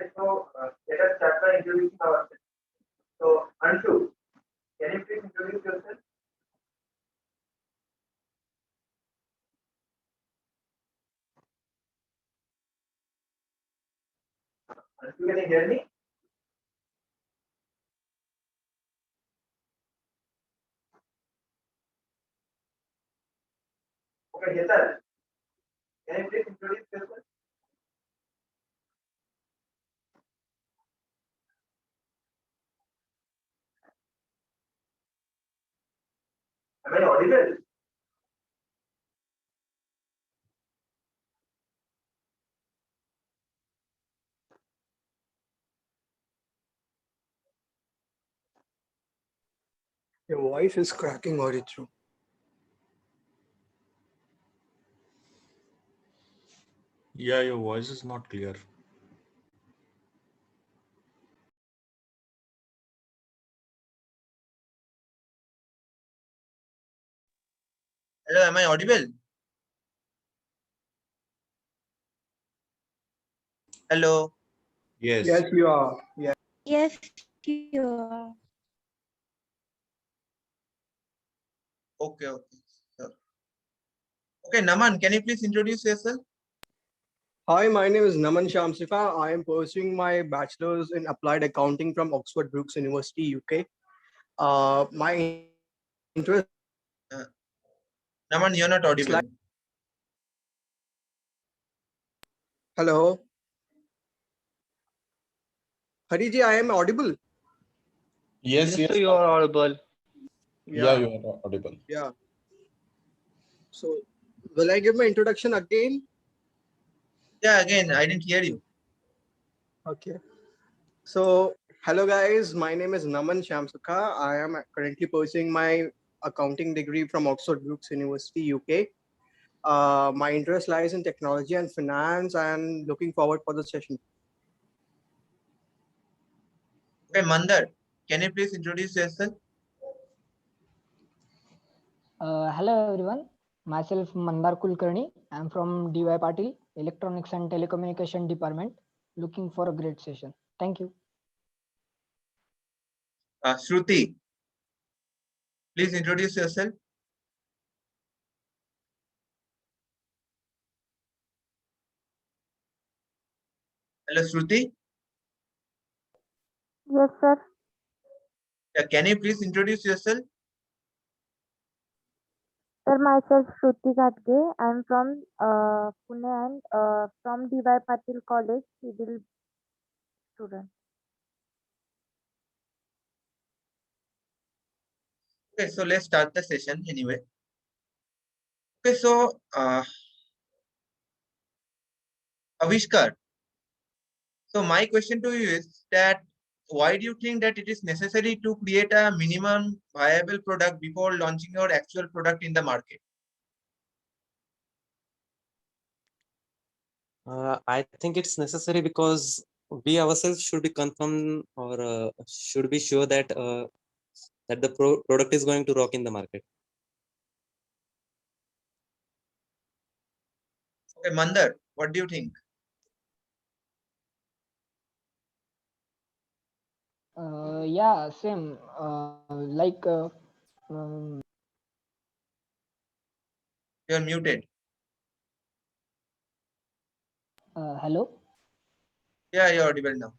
Let us start by introducing ourselves. So, Anshu, can you please introduce yourself? Anshu, can you hear me? Okay, Hetal, can you please introduce yourself? Am I audible? Your voice is cracking, Auditru. Yeah, your voice is not clear. Hello, am I audible? Hello. Yes. Yes, you are. Yeah. Yes, you are. Okay, okay. Sure. Okay, Naman, can you please introduce yourself? Hi, my name is Naman Shamsika. I am pursuing my bachelor's in applied accounting from Oxford Brookes University, UK. My interest Naman, you're not audible. like. Hello. Hariji, I am audible. Yes, Yes, so you are audible. Yeah, you are audible. Yeah. So, will I give my introduction again? Yeah, again, I didn't hear you. Okay. So, hello guys. My name is Naman Shamsuka. I am currently pursuing my accounting degree from Oxford Brookes University, UK. My interest lies in technology and finance, and looking forward for the session. Okay, Mandar, can you please introduce yourself? Hello everyone, myself Mandar Kulkarni. I'm from DY Patil, Electronics and Telecommunication Department. Looking for a great session. Thank you. Shruti, please introduce yourself. Hello, Shruti. Yes, sir. Yeah, can you please introduce yourself? Sir, myself Shruti Gatge. I'm from Pune and from DY Patil College, civil student. Okay, so let's start the session anyway. Okay, so Avishkar. So my question to you is that why do you think that it is necessary to create a minimum viable product before launching your actual product in the market? I think it's necessary because we ourselves should be confirmed or should be sure that that the product is going to rock in the market. Okay, Mandar, what do you think? Yeah, same. Like, You're muted. hello. Yeah, you're audible now.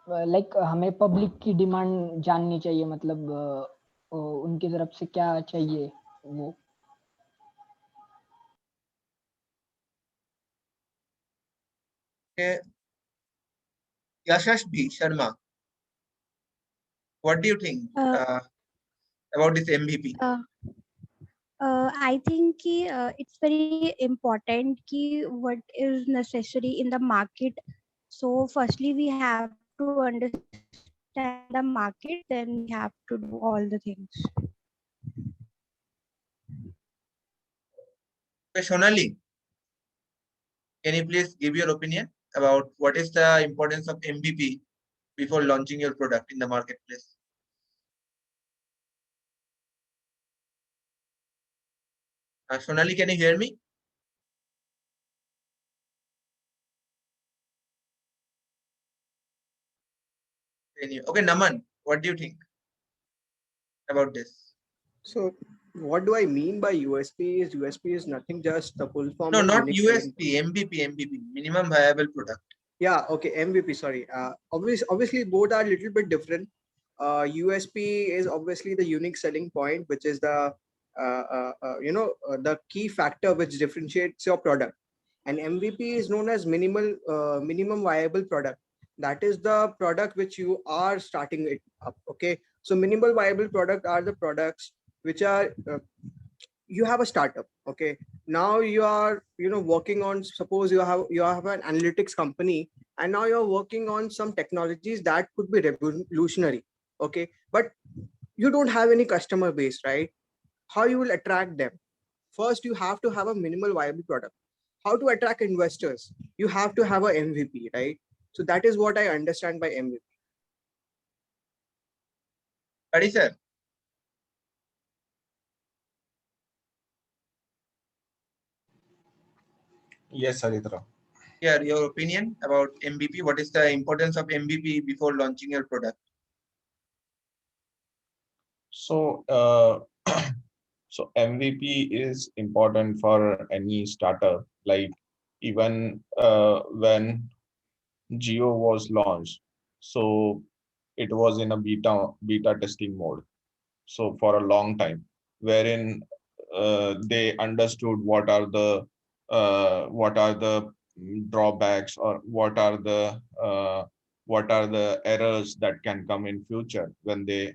Like हमें public की demand जाननी चाहिए, मतलब उनकी तरफ से क्या चाहिए वो. Okay, Yashash B. Sharma, what do you think about this MVP? I think it's very important what is necessary in the market. So firstly, we have to understand the market, then we have to do all the things. Okay, Sonali, can you please give your opinion about what is the importance of MVP before launching your product in the marketplace? Sonali, can you hear me? Okay, Naman, what do you think about this? So what do I mean by USP is USP is nothing, just the full form No, of not unique selling. USP, MVP, minimum viable product. Yeah, okay, MVP, sorry. Obviously both are a little bit different. USP is obviously the unique selling point, which is the key factor which differentiates your product. And MVP is known as minimum viable product. That is the product which you are starting it up. Okay, so minimal viable product are the products which are you have a startup. Okay, now you are working on, suppose you have an analytics company, and now you're working on some technologies that could be revolutionary. Okay, but you don't have any customer base, right? How you will attract them? First, you have to have a minimal viable product. How to attract investors? You have to have a MVP, right? So that is what I understand by MVP. Adi sir, Yes, Haritra. yeah, your opinion about MVP. What is the importance of MVP before launching your product? So, so MVP is important for any startup. Like even when Geo was launched, so it was in a beta testing mode. So for a long time, wherein they understood what are the drawbacks, or what are the errors that can come in future when they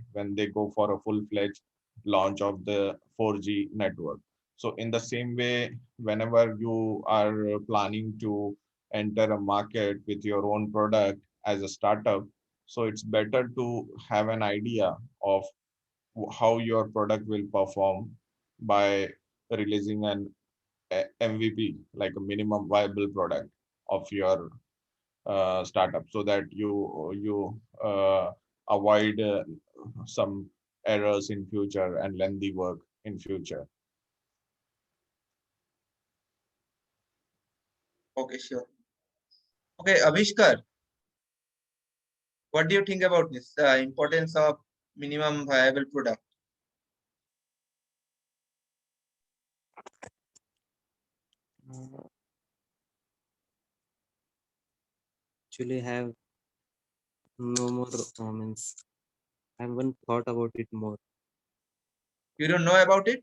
go for a full-fledged launch of the 4G network. So in the same way, whenever you are planning to enter a market with your own product as a startup, so it's better to have an idea of how your product will perform by releasing an MVP, like a minimum viable product of your startup, so that you avoid some errors in future and lengthy work in future. Okay, sure. Okay, Avishkar, what do you think about this? Importance of minimum viable product. Uh, Actually, have no more means. I haven't thought about it more. You don't know about it?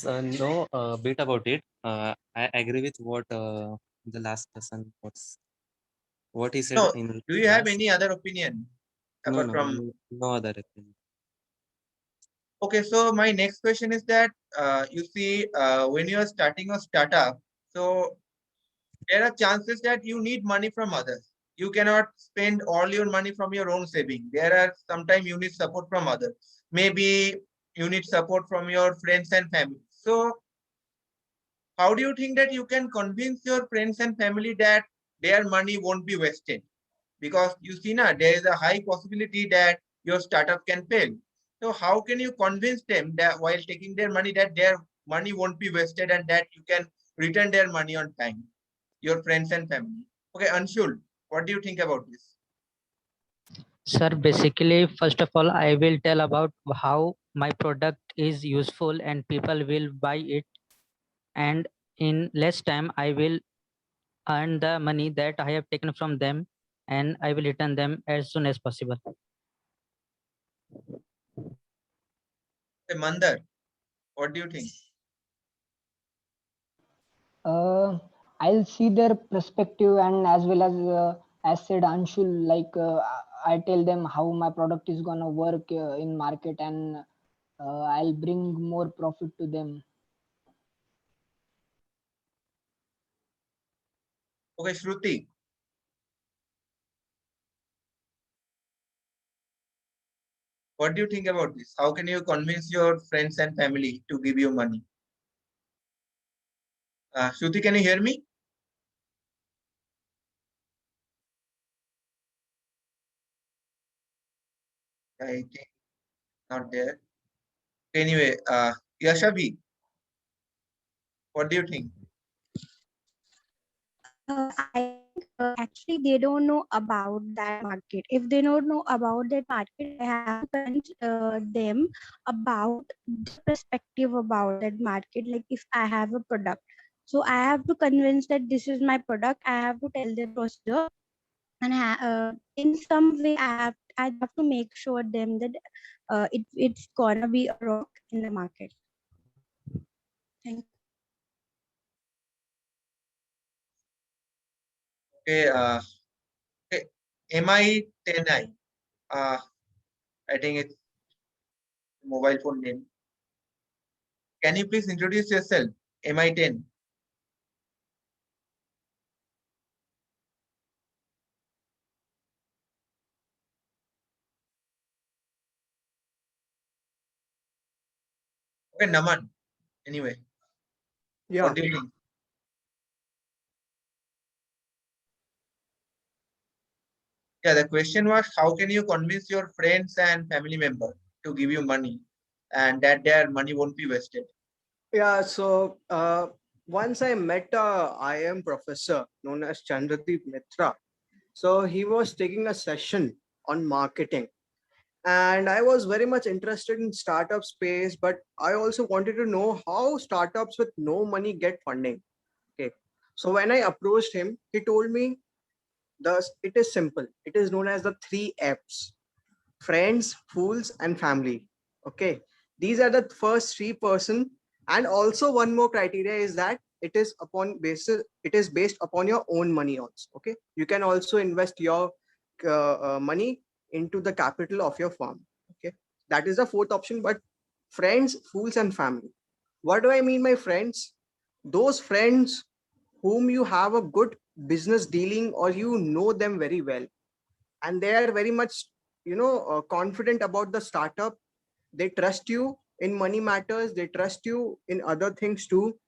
No, bit about it. I agree with what the last person what he said No. in Do you have last. any other opinion No, apart no, from? no other opinion. Okay, so my next question is that you see, when you are starting a startup, so there are chances that you need money from others. You cannot spend all your money from your own saving. There are sometimes you need support from others. Maybe you need support from your friends and family. So how do you think that you can convince your friends and family that their money won't be wasted? Because you see now, there is a high possibility that your startup can fail. So how can you convince them that while taking their money, that their money won't be wasted and that you can return their money on time, your friends and family? Okay, Anshul, what do you think about this? Sir, basically, first of all, I will tell about how my product is useful and people will buy it. And in less time, I will earn the money that I have taken from them and I will return them as soon as possible. Okay, Mandar, what do you think? I'll see their perspective, and as well as said Anshul, like I tell them how my product is gonna work in market, and I'll bring more profit to them. Okay, Shruti. What do you think about this? How can you convince your friends and family to give you money? Shruti, can you hear me? I think not there. Anyway, Yashavi, what do you think? I think actually they don't know about that market. If they don't know about that market, I have to convince them about the perspective about that market. Like if I have a product, so I have to convince that this is my product. I have to tell them procedure, and in some way I have to make sure them that it's gonna be a rock in the market. Thank you. Okay, okay. MI10i. I think it's mobile phone name. Can you please introduce yourself? MI10. Okay, Naman. Anyway, Yeah. what do you think? Yeah, the question was how can you convince your friends and family member to give you money and that their money won't be wasted? Yeah, so once I met a IIM professor known as Chandradeep Mitra. So he was taking a session on marketing, and I was very much interested in startup space, but I also wanted to know how startups with no money get funding. Okay, so when I approached him, he told me thus it is simple. It is known as the 3 F's: friends, fools, and family. Okay, these are the first 3 person, and also one more criteria is that it is based upon your own money also. Okay, you can also invest your money into the capital of your firm. Okay, that is the fourth option. But friends, fools, and family, what do I mean by friends? Those friends whom you have a good business dealing, or you know them very well, and they are very much confident about the startup. They trust you in money matters, they trust you in other things too,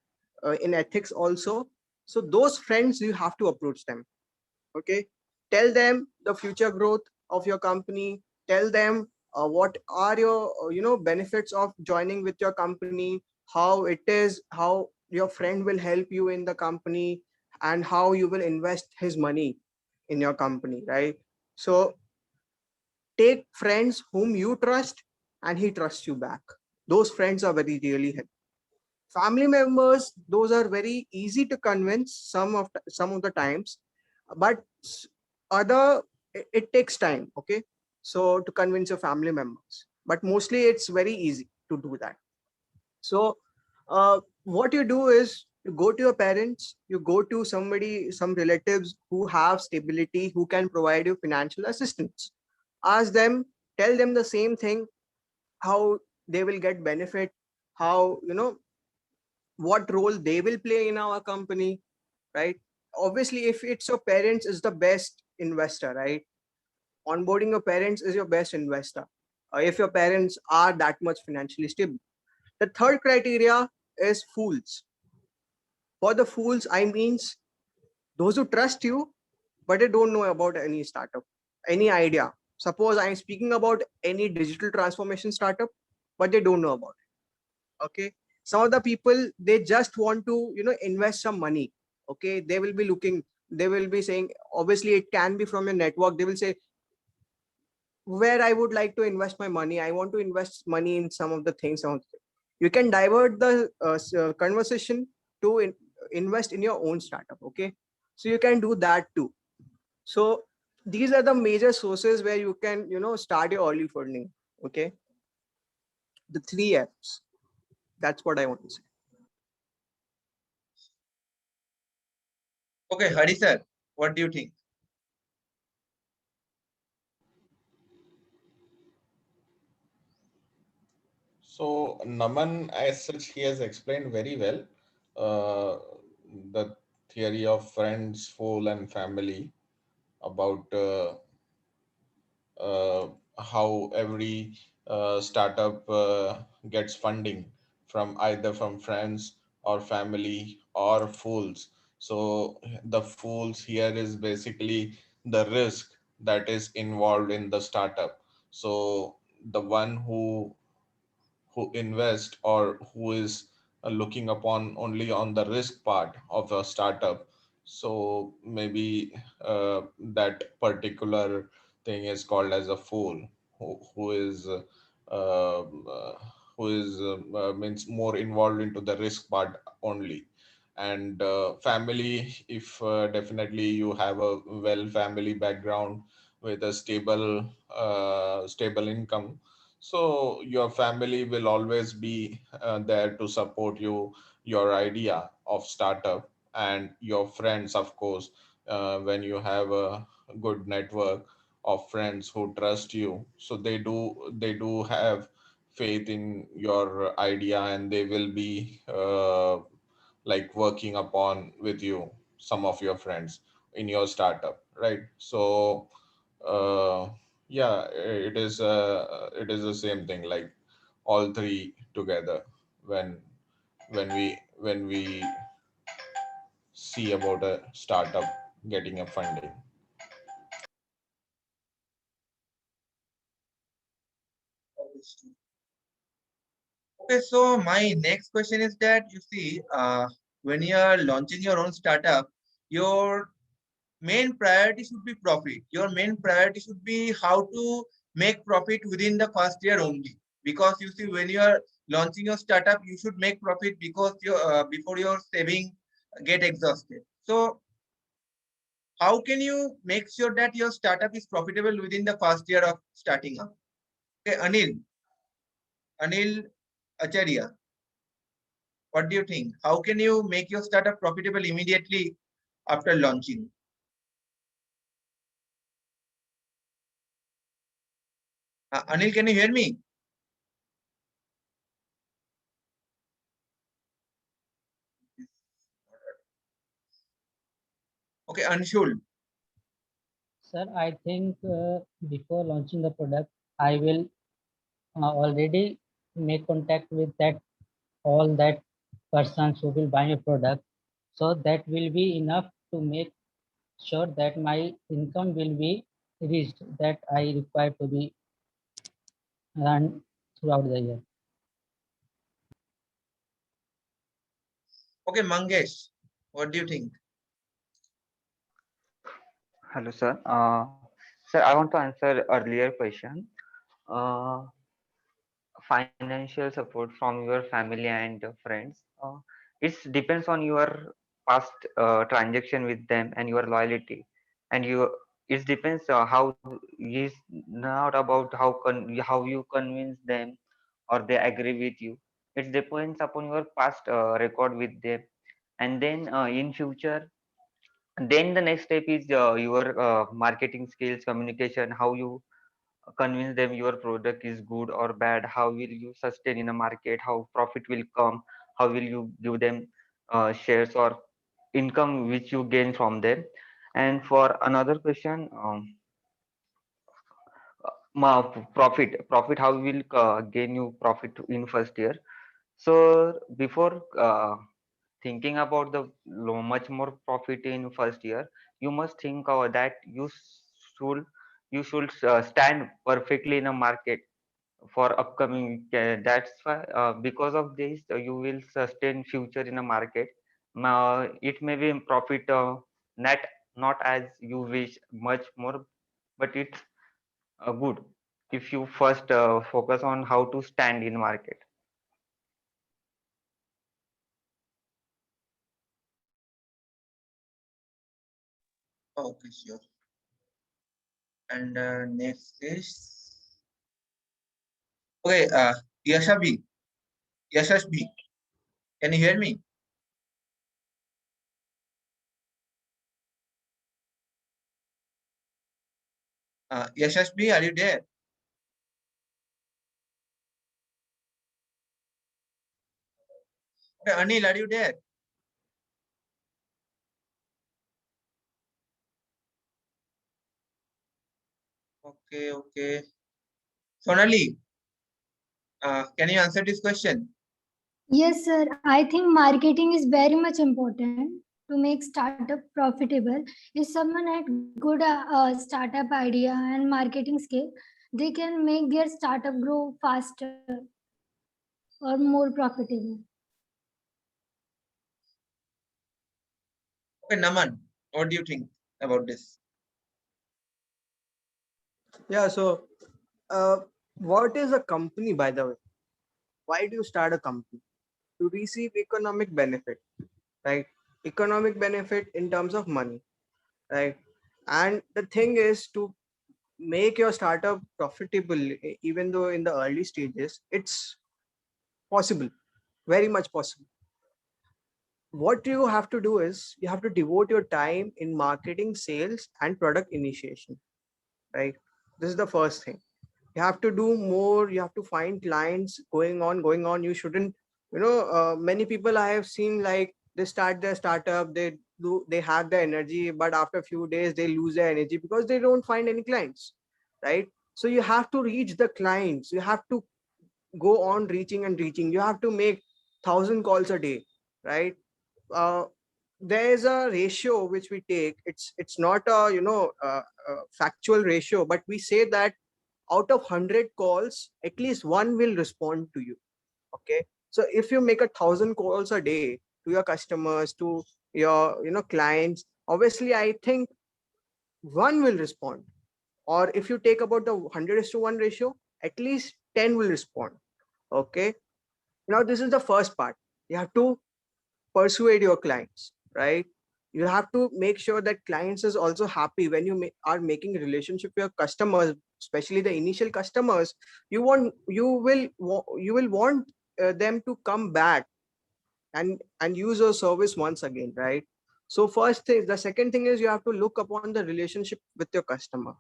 in ethics also. So those friends, you have to approach them. Okay, tell them the future growth of your company, tell them what are your benefits of joining with your company, how it is, how your friend will help you in the company, and how you will invest his money in your company, right? So take friends whom you trust, and he trusts you back. Those friends are very really helpful. Family members, those are very easy to convince some of the times, but other it takes time. Okay, so to convince your family members, but mostly it's very easy to do that. So what you do is you go to your parents, you go to somebody, some relatives who have stability, who can provide you financial assistance. Ask them, tell them the same thing, how they will get benefit, how what role they will play in our company, right? Obviously, if it's your parents, is the best investor, right? Onboarding your parents is your best investor, if your parents are that much financially stable. The third criteria is fools. For the fools, I means those who trust you, but they don't know about any startup, any idea. Suppose I'm speaking about any digital transformation startup, but they don't know about it. Okay, some of the people, they just want to invest some money. Okay, they will be looking, they will be saying, obviously it can be from your network. They will say, where I would like to invest my money, I want to invest money in some of the things. You can divert the conversation to invest in your own startup. Okay, so you can do that too. So these are the major sources where you can start your early funding. Okay, the 3 F's. That's what I want to say. Okay, Hari sir, what do you think? So Naman, as such, he has explained very well the theory of friends, fool, and family, about uh, how every startup gets funding from either from friends or family or fools. So the fools here is basically the risk that is involved in the startup. So the one who invest or who is looking upon only on the risk part of a startup, So maybe that particular thing is called as a fool, who is means more involved into the risk part only. And family, if definitely you have a well family background with a stable income, so your family will always be there to support you, your idea of startup. And your friends, of course, when you have a good network of friends who trust you, so they do have faith in your idea, and they will be like working upon with you, some of your friends in your startup, right? So yeah, it is the same thing, like all three together, when when we see about a startup getting a funding. Okay, so my next question is that you see, when you are launching your own startup, your main priority should be profit. Your main priority should be how to make profit within the first year only. Because you see, when you are launching your startup, you should make profit because your before your saving get exhausted. So how can you make sure that your startup is profitable within the first year of starting up? Okay, Anil Acharya, what do you think? How can you make your startup profitable immediately after launching? Anil, can you hear me? Okay, Anshul. Sir, I think before launching the product, I will already make contact with all that persons who will buy a product. So that will be enough to make sure that my income will be reached that I require to be run throughout the year. Okay, Mangesh, what do you think? Hello, sir. Sir, I want to answer earlier question. Uh, Financial support from your family and friends. It depends on your past transaction with them and your loyalty, and you. It depends how is not about how you convince them or they agree with you. It depends upon your past record with them, and then in future, then the next step is your marketing skills, communication, how you convince them your product is good or bad, how will you sustain in a market, how profit will come, how will you give them shares or income which you gain from them. And for another question, profit, how will gain you profit in first year. So before thinking about the much more profit in first year, you must think that should you should stand perfectly in a market for upcoming. That's why because of this you will sustain future in a market. It may be in profit net, not as you wish much more, but it's good if you first focus on how to stand in market. Okay, sure. And next is okay, Yashabi. Yashashbi, can you hear me? Yashashbi, are you there? Okay, Anil, are you there? Okay, okay. Sonali, can you answer this question? Yes, sir. I think marketing is very much important to make startup profitable. If someone had good startup idea and marketing skill, they can make their startup grow faster or more profitable. Okay, Naman, what do you think about this? Yeah. So, what is a company, by the way? Why do you start a company? To receive economic benefit, right? Economic benefit in terms of money, right? And the thing is to make your startup profitable, even though in the early stages, it's possible, very much possible. What you have to do is you have to devote your time in marketing, sales, and product initiation, right? This is the first thing. You have to do more. You have to find clients going on. You shouldn't, many people I have seen, like, they start their startup, they have the energy, but after a few days they lose their energy because they don't find any clients, right? So you have to reach the clients. You have to go on reaching and reaching. You have to make 1,000 calls a day, right? uh, there is a ratio which we take. It's not a, factual ratio, but we say that out of 100 calls, at least one will respond to you. Okay. So if you make 1,000 calls a day to your customers, to your, clients, obviously I think one will respond. Or if you take about the 100:1 ratio, at least 10 will respond. Okay. Now this is the first part. You have to persuade your clients, right? You have to make sure that clients is also happy when you are making relationship with your customers, especially the initial customers. You will want them to come back and use your service once again, right? So first thing, the second thing is you have to look upon the relationship with your customer.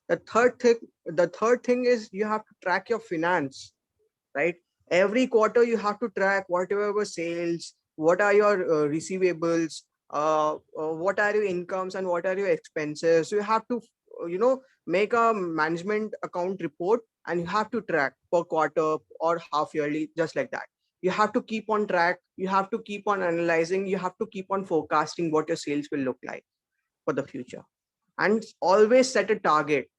The third thing is you have to track your finance, right? Every quarter you have to track whatever was sales, what are your receivables, what are your incomes and what are your expenses. So you have to, make a management account report, and you have to track per quarter or half yearly, just like that. You have to keep on track. You have to keep on analyzing. You have to keep on forecasting what your sales will look like for the future, and always set a target.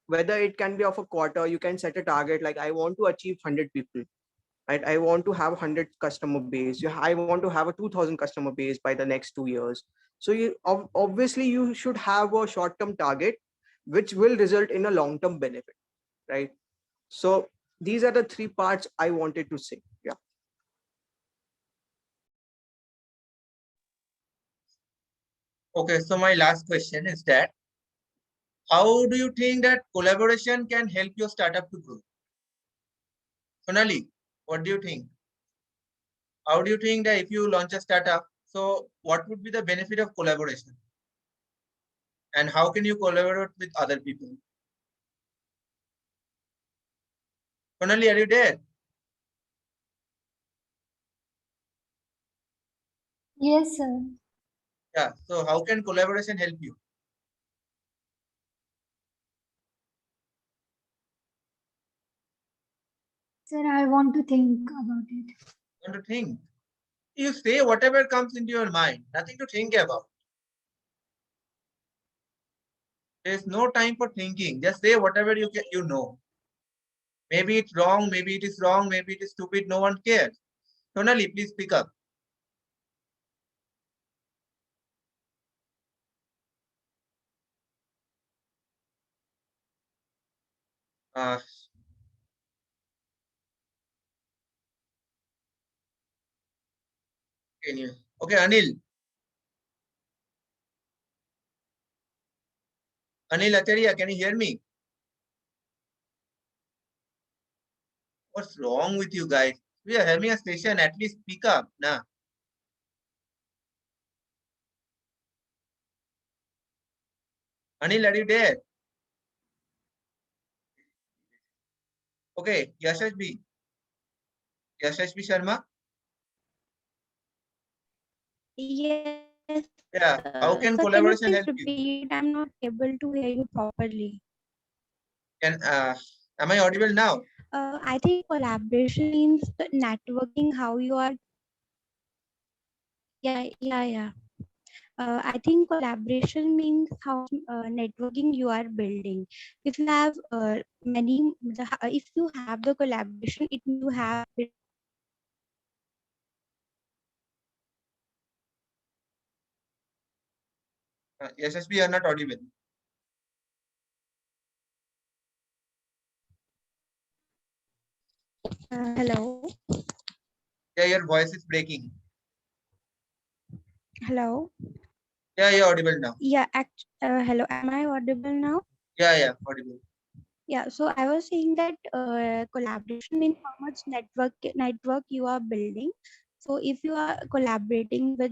Whether it can be of a quarter, you can set a target like, I want to achieve 100 people, right? I want to have 100 customer base. I want to have a 2,000 customer base by the next 2 years. So obviously you should have a short term target which will result in a long term benefit, right? So these are the three parts I wanted to say. Yeah. Okay, so my last question is that how do you think that collaboration can help your startup to grow? Sonali, what do you think? How do you think that if you launch a startup, so what would be the benefit of collaboration? And how can you collaborate with other people? Sonali, are you there? Yes, sir. Yeah, so how can collaboration help you? Sir, I want to think about it. Want to think? You say whatever comes into your mind, nothing to think about. There's no time for thinking. Just say whatever you know. Maybe it's wrong, maybe it is wrong, maybe it is stupid, no one cares. Sonali, please speak up. Uh, can you? Okay, Anil. Anil Acharia, can you hear me? What's wrong with you guys? We are having a session, at least speak up. Nah. Anil, are you there? Okay, Yashashbi. Yashashbi Sharma? Yes. Yeah. How Sir, can can you collaboration please help you? repeat? I'm not able to hear you properly. Am I audible now? I think collaboration means networking, how you are. Yeah. I think collaboration means how networking you are building. If you have if you have the collaboration, it means you have SSB, you are not audible. Hello. Yeah, your voice is breaking. Hello. Yeah, you're audible now. Yeah. Hello. Am I audible now? Yeah, audible. Yeah. So I was saying that collaboration means how much network you are building. So if you are collaborating with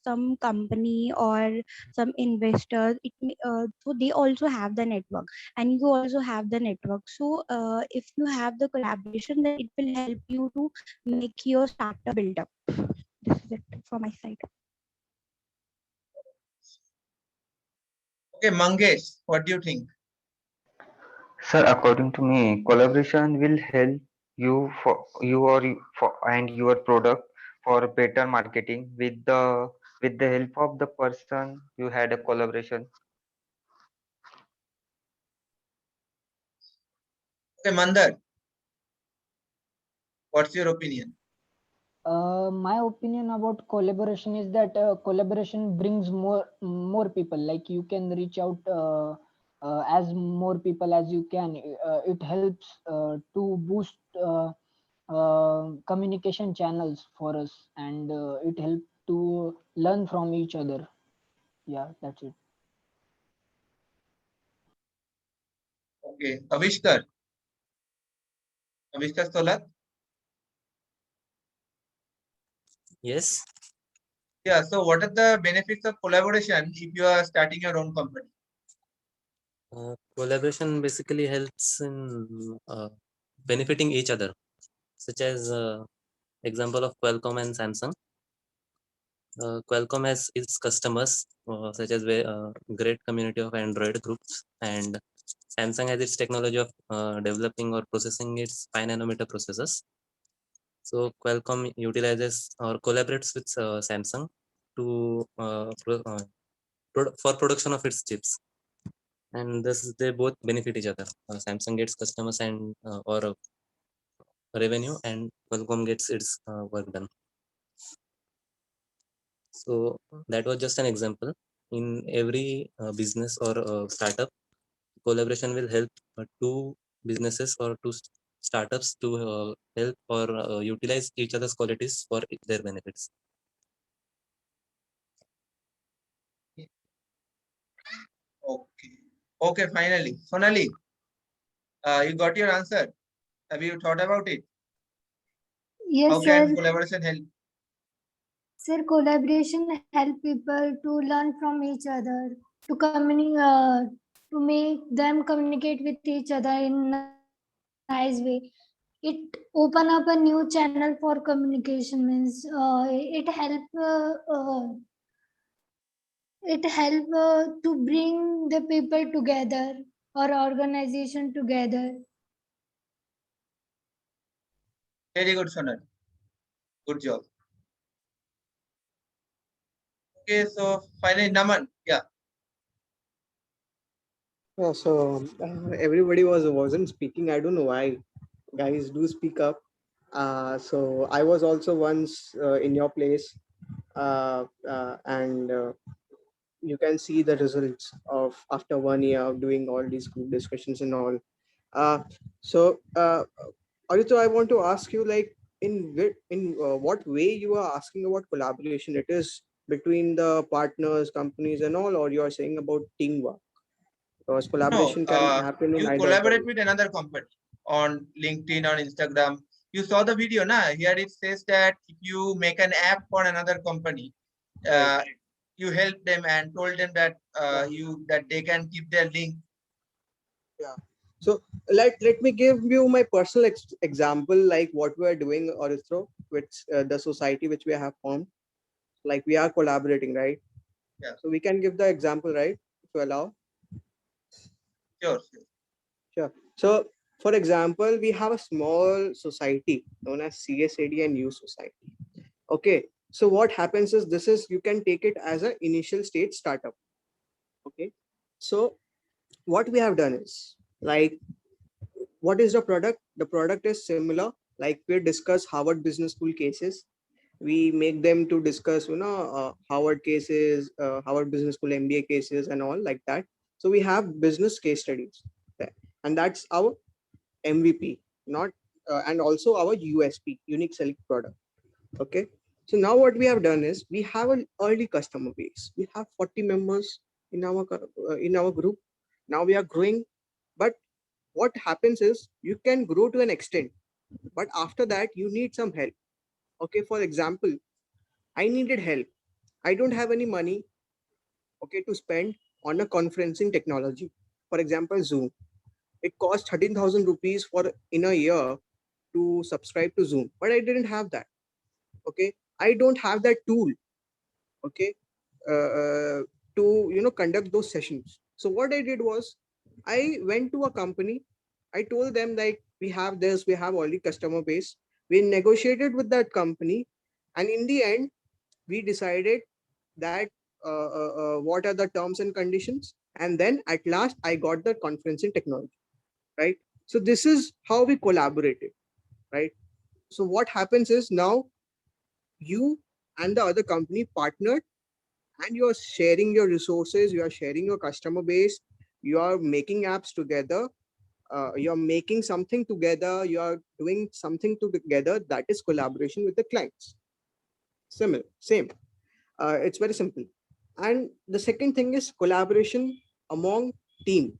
some company or some investors, so they also have the network, and you also have the network. So if you have the collaboration, then it will help you to make your startup build up. This is it from my side. Okay, Mangesh, what do you think? Sir, according to me, collaboration will help you for you or for and your product for better marketing with the help of the person you had a collaboration. Okay, Mandar, what's your opinion? My opinion about collaboration is that collaboration brings more people. Like you can reach out as more people as you can. It helps to boost communication channels for us, and it helps to learn from each other. Yeah, that's it. Okay, Avishkar Solat. Yes. Yeah, so what are the benefits of collaboration if you are starting your own company? Collaboration basically helps in benefiting each other, such as example of Qualcomm and Samsung. Qualcomm has its customers, such as great community of Android groups, and Samsung has its technology of developing or processing its 5 nanometer processors. So Qualcomm utilizes or collaborates with Samsung to for production of its chips, and thus they both benefit each other. Samsung gets customers and or revenue, and Qualcomm gets its work done. So that was just an example. In every business or startup, collaboration will help two businesses or two startups to help or utilize each other's qualities for their benefits. Okay, finally. Sonali, you got your answer. Have you thought about it? Yes, How sir. can collaboration help? Sir, collaboration help people to learn from each other, to to make them communicate with each other in a nice way. It open up a new channel for communication. Means it help to bring the people together or organization together. Very good, Sonali. Good job. Okay, so finally, Naman. Yeah. Yeah, so everybody wasn't speaking. I don't know why. Guys, do speak up. So I was also once in your place, and you can see the results of after 1 year of doing all these group discussions and all. Uh, so, Aditya, I want to ask you, like, what way you are asking about collaboration? It is between the partners, companies, and all, or you are saying about teamwork? Because No, collaboration can happen in you either the collaborate way. with another company on LinkedIn, on Instagram. You saw the video, na? Here it says that if you make an app for another company, Right. you help them and told them that that they can keep their link. Yeah. So let me give you my personal example, like what we are doing, Arithro, with the society which we have formed. Like we are collaborating, right? Yeah. So we can give the example, right? If you allow. Sure. Sure. So for example, we have a small society known as CSAD and U Society. Okay. So what happens is you can take it as an initial stage startup. Okay. So what we have done is, like, what is the product? The product is similar. Like we discuss Harvard Business School cases. We make them to discuss, Harvard cases, Harvard Business School MBA cases, and all like that. So we have business case studies there, and that's our MVP, not and also our USP, unique selling product. Okay. So now what we have done is we have an early customer base. We have 40 members in our group. Now we are growing, but what happens is you can grow to an extent, but after that you need some help. Okay, for example, I needed help. I don't have any money, okay, to spend on a conferencing technology. For example, Zoom. It costs 13,000 rupees for in a year to subscribe to Zoom, but I didn't have that. Okay, I don't have that tool. Okay, to conduct those sessions. So what I did was I went to a company. I told them like we have this, we have already customer base. We negotiated with that company, and in the end, we decided that what are the terms and conditions, and then at last I got the conferencing technology, right? So this is how we collaborated, right? So what happens is now you and the other company partnered, and you are sharing your resources, you are sharing your customer base, you are making apps together, you're making something together, you are doing something together. That is collaboration with the clients. Same. It's very simple. And the second thing is collaboration among team,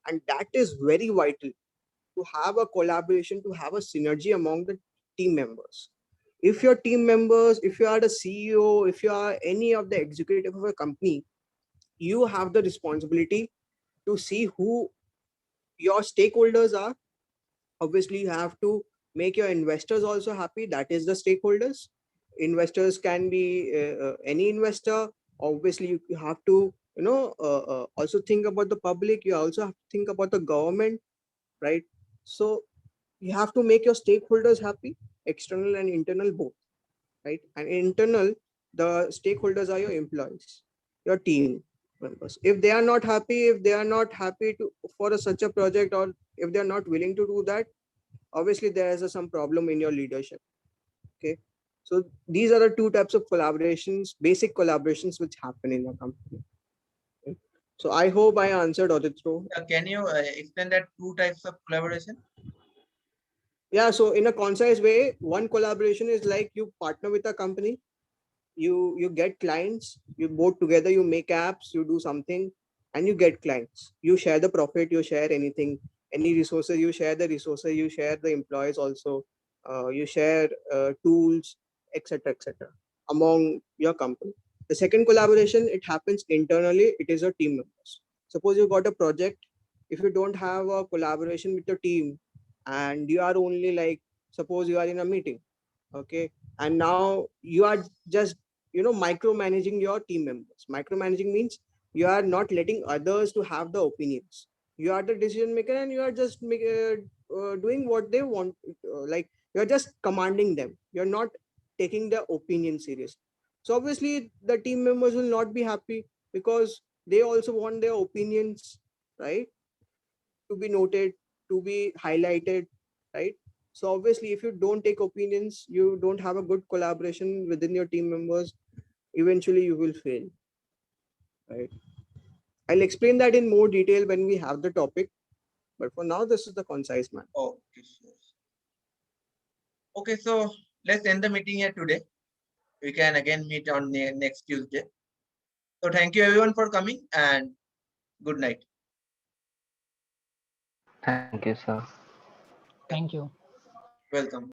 and that is very vital to have a collaboration, to have a synergy among the team members. If your team members, if you are the CEO, if you are any of the executive of a company, you have the responsibility to see who your stakeholders are. Obviously, you have to make your investors also happy. That is the stakeholders. Investors can be any investor. Obviously, you have to also think about the public. You also have to think about the government, right? So you have to make your stakeholders happy, external and internal both, right? And internal, the stakeholders are your employees, your team members. If they are not happy, if they are not happy to for such a project, or if they are not willing to do that, obviously there is some problem in your leadership. Okay, so these are the two types of collaborations, basic collaborations which happen in a company. Okay. So I hope I answered Aditro. Can you explain that two types of collaboration? Yeah, so in a concise way, one collaboration is like you partner with a company, you get clients, you both together, you make apps, you do something, and you get clients. You share the profit, you share anything, any resources, you share the resources, you share the employees also, you share tools, etc., etc., among your company. The second collaboration, it happens internally. It is your team members. Suppose you got a project. If you don't have a collaboration with your team, and you are only like, suppose you are in a meeting, okay, and now you are just micromanaging your team members. Micromanaging means you are not letting others to have the opinions. You are the decision maker, and you are just doing what they want, like you are just commanding them. You're not taking their opinion serious. So obviously the team members will not be happy, because they also want their opinions, right, to be noted, to be highlighted, right? So obviously, if you don't take opinions, you don't have a good collaboration within your team members, eventually you will fail, right? I'll explain that in more detail when we have the topic, but for now, this is the concise man. Okay, sure. Okay, so let's end the meeting here today. We can again meet on next Tuesday. So thank you everyone for coming, and good night. Thank you, sir. Thank you. Welcome.